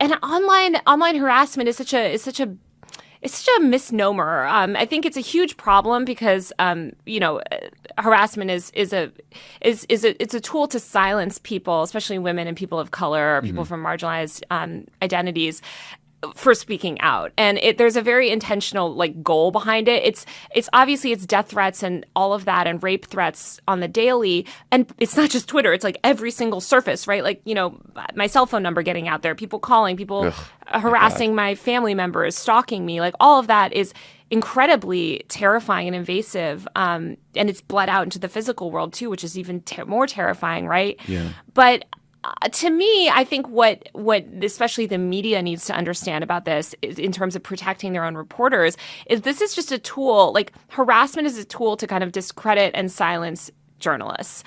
and online harassment is such a misnomer. I think it's a huge problem because harassment it's a tool to silence people, especially women and people of color or people from marginalized identities, for speaking out. And there's a very intentional goal behind it. It's obviously it's death threats and all of that and rape threats on the daily. And it's not just Twitter. It's like every single surface, right? My cell phone number getting out there, people calling, people harassing my family members, stalking me. All of that is incredibly terrifying and invasive. And it's bled out into the physical world too, which is even more terrifying, right? Yeah. But to me, I think what especially the media needs to understand about this is, in terms of protecting their own reporters, is this is just a tool. Harassment is a tool to kind of discredit and silence journalists.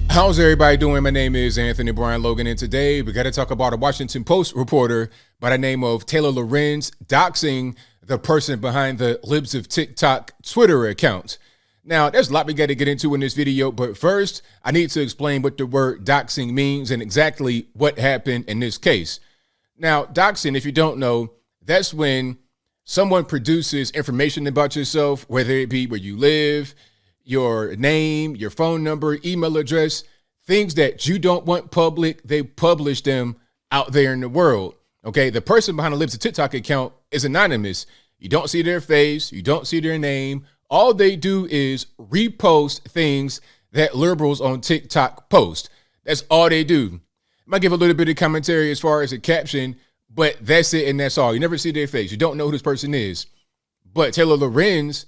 How's everybody doing? My name is Anthony Brian Logan, and today we got to talk about a Washington Post reporter by the name of Taylor Lorenz doxing the person behind the Libs of TikTok Twitter account. Now, there's a lot we got to get into in this video, but first, I need to explain what the word doxing means and exactly what happened in this case. Now, doxing, if you don't know, that's when someone produces information about yourself, whether it be where you live, your name, your phone number, email address, things that you don't want public, they publish them out there in the world. Okay, the person behind the Libs of TikTok account is anonymous. You don't see their face, you don't see their name. All they do is repost things that liberals on TikTok post. That's all they do. I might give a little bit of commentary as far as a caption, but that's it and that's all. You never see their face. You don't know who this person is. But Taylor Lorenz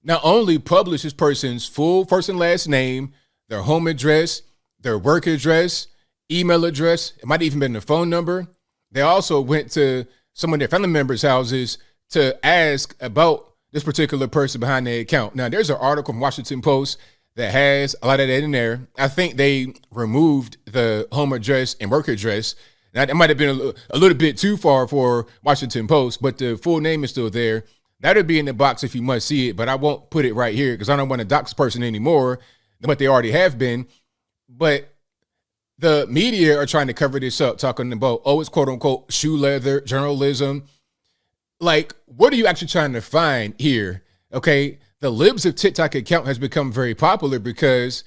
not only published this person's full first and last name, their home address, their work address, email address, it might even been their phone number. They also went to some of their family members' houses to ask about this particular person behind the account. Now, there's an article from Washington Post that has a lot of that in there. I think they removed the home address and work address. Now, that might have been a little bit too far for Washington Post, but the full name is still there. That'll be in the box if you must see it, but I won't put it right here because I don't want to dox person anymore than what they already have been. But the media are trying to cover this up, talking about, it's quote unquote shoe leather journalism. What are you actually trying to find here? Okay, the Libs of TikTok account has become very popular because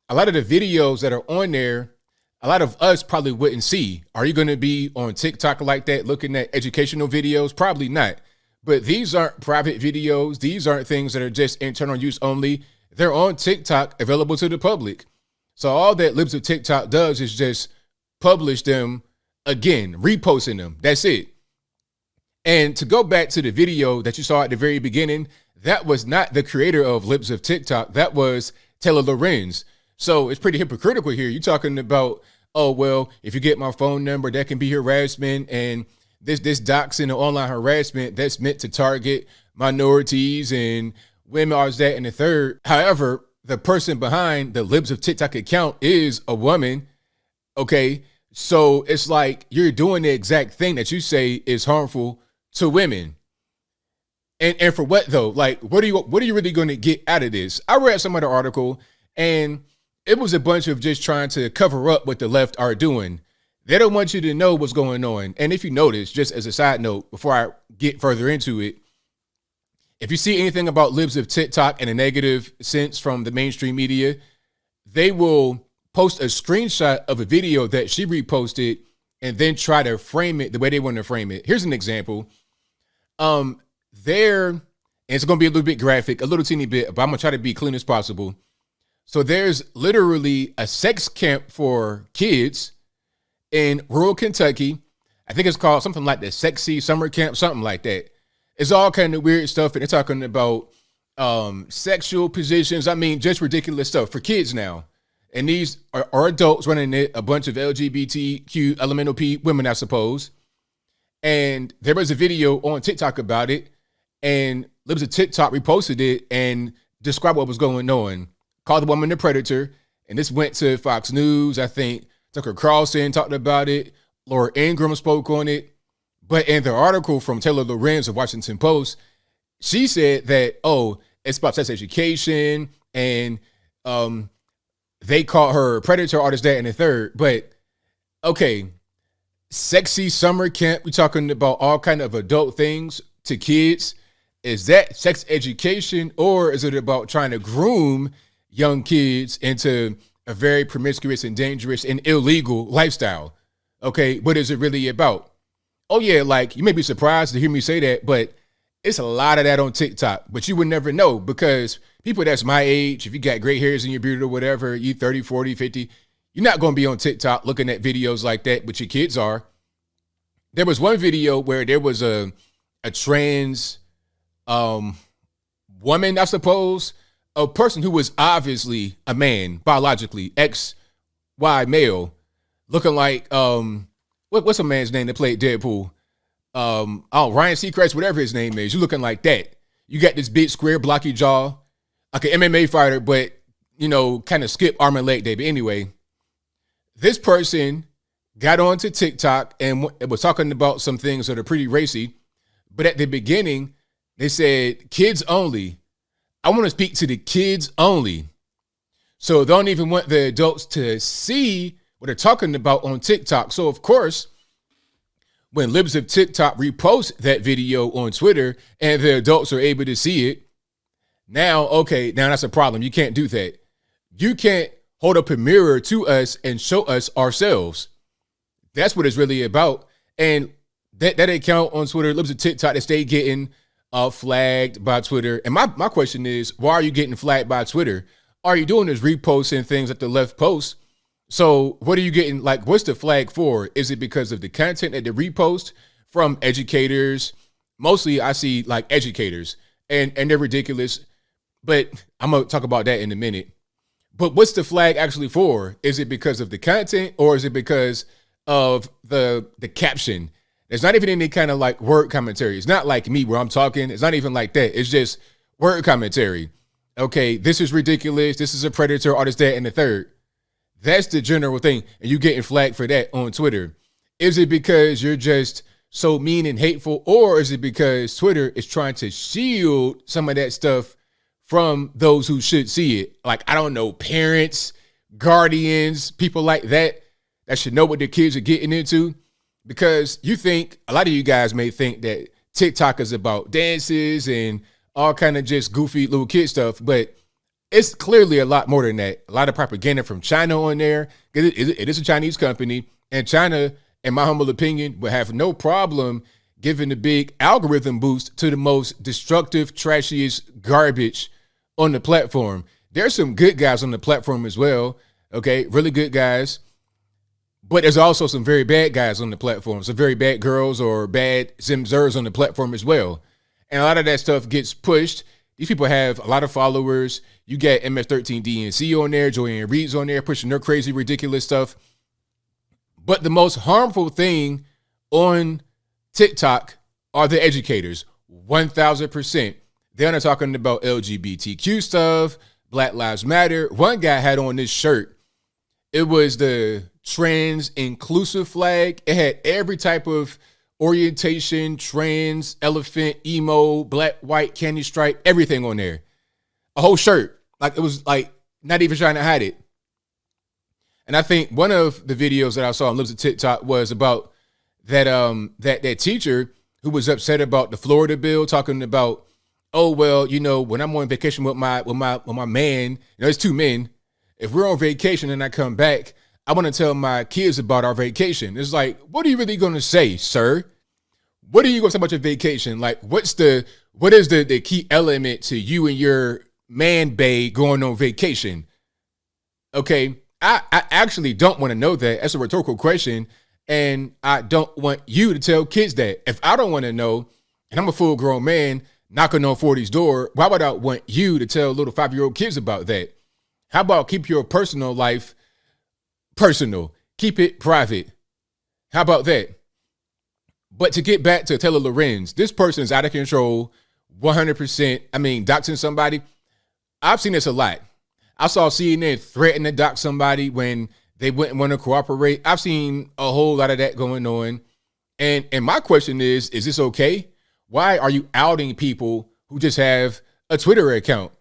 a lot of the videos that are on there, a lot of us probably wouldn't see. Are you going to be on TikTok like that, looking at educational videos? Probably not. But these aren't private videos. These aren't things that are just internal use only. They're on TikTok, available to the public. So all that Libs of TikTok does is just publish them again, reposting them. That's it. And to go back to the video that you saw at the very beginning, that was not the creator of Libs of TikTok. That was Taylor Lorenz. So it's pretty hypocritical here. You're talking about, if you get my phone number, that can be harassment. And this doxing and online harassment, that's meant to target minorities and women, all that and the third. However, the person behind the Libs of TikTok account is a woman. Okay. So it's like you're doing the exact thing that you say is harmful to women. And for what though? What are you really going to get out of this? I read some of the article and it was a bunch of just trying to cover up what the left are doing. They don't want you to know what's going on. And if you notice, just as a side note, before I get further into it, if you see anything about Libs of TikTok in a negative sense from the mainstream media, they will post a screenshot of a video that she reposted and then try to frame it the way they want to frame it. Here's an example. And it's going to be a little bit graphic, a little teeny bit, but I'm going to try to be clean as possible. So there's literally a sex camp for kids in rural Kentucky. I think it's called something like the Sexy Summer Camp, something like that. It's all kind of weird stuff. And they're talking about sexual positions. I mean, just ridiculous stuff for kids now. And these are adults running it, a bunch of LGBTQ elemental P women, I suppose. And there was a video on TikTok about it. And Libs of TikTok reposted it and described what was going on. Called the woman a predator. And this went to Fox News. I think Tucker Carlson talked about it. Laura Ingraham spoke on it. But in the article from Taylor Lorenz of Washington Post, she said that, it's about sex education and Um, they call her predator, all this, that, and the third. But okay, sexy summer camp. We talking about all kind of adult things to kids. Is that sex education, or is it about trying to groom young kids into a very promiscuous and dangerous and illegal lifestyle? Okay, what is it really about? Oh yeah, like you may be surprised to hear me say that, but it's a lot of that on TikTok, but you would never know because people that's my age, if you got gray hairs in your beard or whatever, you 30, 40, 50, you're not going to be on TikTok looking at videos like that, but your kids are. There was one video where there was a trans woman, I suppose, a person who was obviously a man, biologically, XY male, looking like, what's a man's name that played Deadpool? Ryan Seacrest, whatever his name is, you looking like that. You got this big square blocky jaw, like an MMA fighter, but kind of skip arm and leg day. But anyway, this person got onto TikTok and was talking about some things that are pretty racy. But at the beginning, they said kids only. I want to speak to the kids only. So they don't even want the adults to see what they're talking about on TikTok. So of course, when Libs of TikTok repost that video on Twitter and the adults are able to see it, now that's a problem. You can't do that. You can't hold up a mirror to us and show us ourselves. That's what it's really about. And that account on Twitter, Libs of TikTok, they stay getting flagged by Twitter. And my question is, why are you getting flagged by Twitter? All you're doing is reposting things that the left posts. So what are you getting? Like, what's the flag for? Is it because of the content that they repost from educators? Mostly I see like educators and they're ridiculous, but I'm going to talk about that in a minute. But what's the flag actually for? Is it because of the content or is it because of the caption? There's not even any kind of like word commentary. It's not like me where I'm talking. It's not even like that. It's just word commentary. Okay, this is ridiculous. This is a predator, all this, that, and the third. That's the general thing. And you getting flagged for that on Twitter. Is it because you're just so mean and hateful? Or is it because Twitter is trying to shield some of that stuff from those who should see it? Like, I don't know, parents, guardians, people like that should know what their kids are getting into. Because a lot of you guys may think that TikTok is about dances and all kind of just goofy little kid stuff. But it's clearly a lot more than that. A lot of propaganda from China on there. It is a Chinese company. And China, in my humble opinion, would have no problem giving the big algorithm boost to the most destructive, trashiest garbage on the platform. There's some good guys on the platform as well. Okay, really good guys. But there's also some very bad guys on the platform. Some very bad girls or bad Zimzers on the platform as well. And a lot of that stuff gets pushed. These people have a lot of followers. You get MS13DNC on there, Joanne Reed's on there, pushing their crazy, ridiculous stuff. But the most harmful thing on TikTok are the educators, 1,000%. They're not talking about LGBTQ stuff, Black Lives Matter. One guy had on this shirt. It was the trans inclusive flag. It had every type of orientation, trans, elephant, emo, black, white, candy stripe, everything on there. A whole shirt. Like, it was like not even trying to hide it. And I think one of the videos that I saw on Libs of TikTok was about that that teacher who was upset about the Florida bill, talking about, oh well, when I'm on vacation with my man, it's two men. If we're on vacation and I come back, I want to tell my kids about our vacation. It's like, what are you really going to say, sir? What are you going to say about your vacation? Like, what is the key element to you and your man bae going on vacation? Okay, I actually don't want to know that. That's a rhetorical question. And I don't want you to tell kids that. If I don't want to know, and I'm a full grown man knocking on 40's door, why would I want you to tell little 5-year-old kids about that? How about keep your personal life personal? Keep it private. How about that? But to get back to Taylor Lorenz, this person is out of control, 100%. I mean, doxing somebody. I've seen this a lot. I saw CNN threaten to dox somebody when they wouldn't want to cooperate. I've seen a whole lot of that going on. And my question is this okay? Why are you outing people who just have a Twitter account?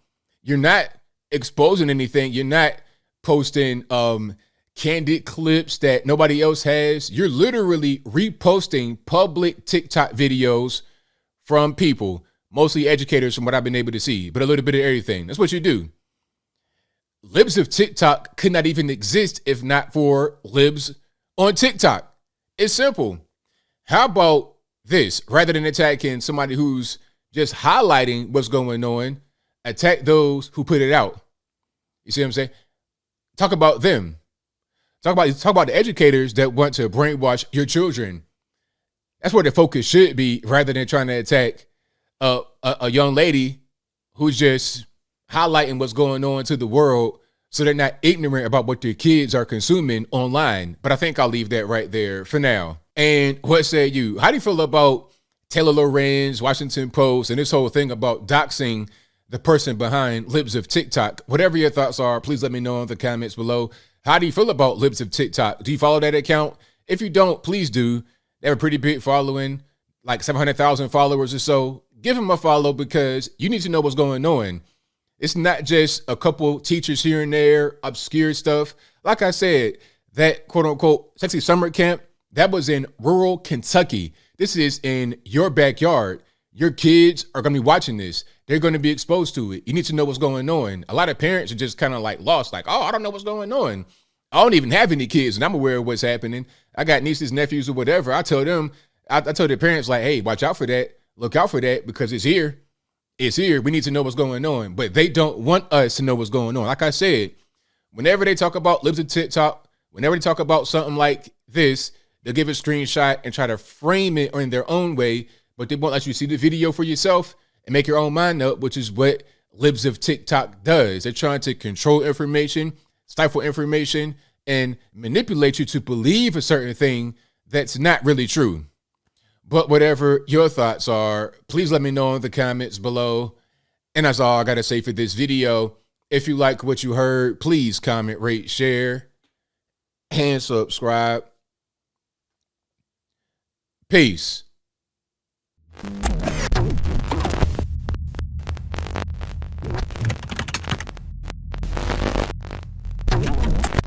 You're not exposing anything. You're not posting candid clips that nobody else has. You're literally reposting public TikTok videos from people, mostly educators from what I've been able to see, but a little bit of everything. That's what you do. Libs of TikTok could not even exist if not for libs on TikTok. It's simple. How about this? Rather than attacking somebody who's just highlighting what's going on, attack those who put it out. You see what I'm saying? Talk about them. Talk about the educators that want to brainwash your children. That's where the focus should be, rather than trying to attack a young lady who's just highlighting what's going on to the world so they're not ignorant about what their kids are consuming online. But I think I'll leave that right there for now. And what say you? How do you feel about Taylor Lorenz, Washington Post, and this whole thing about doxing the person behind Libs of TikTok? Whatever your thoughts are, please let me know in the comments below. How do you feel about Libs of TikTok? Do you follow that account? If you don't, please do. They have a pretty big following, like 700,000 followers or so. Give them a follow because you need to know what's going on. It's not just a couple teachers here and there, obscure stuff. Like I said, that quote unquote sexy summer camp, that was in rural Kentucky. This is in your backyard. Your kids are going to be watching this. They're going to be exposed to it. You need to know what's going on. A lot of parents are just kind of like lost, like, oh, I don't know what's going on. I don't even have any kids and I'm aware of what's happening. I got nieces, nephews, or whatever. I tell them, I tell their parents like, hey, watch out for that. Look out for that because it's here. It's here. We need to know what's going on. But they don't want us to know what's going on. Like I said, whenever they talk about Libs of TikTok, whenever they talk about something like this, they'll give a screenshot and try to frame it in their own way, but they won't let you see the video for yourself and make your own mind up, which is what Libs of TikTok does. They're trying to control information, stifle information, and manipulate you to believe a certain thing that's not really true. But whatever your thoughts are, please let me know in the comments below. And that's all I got to say for this video. If you like what you heard, please comment, rate, share, and subscribe. Peace.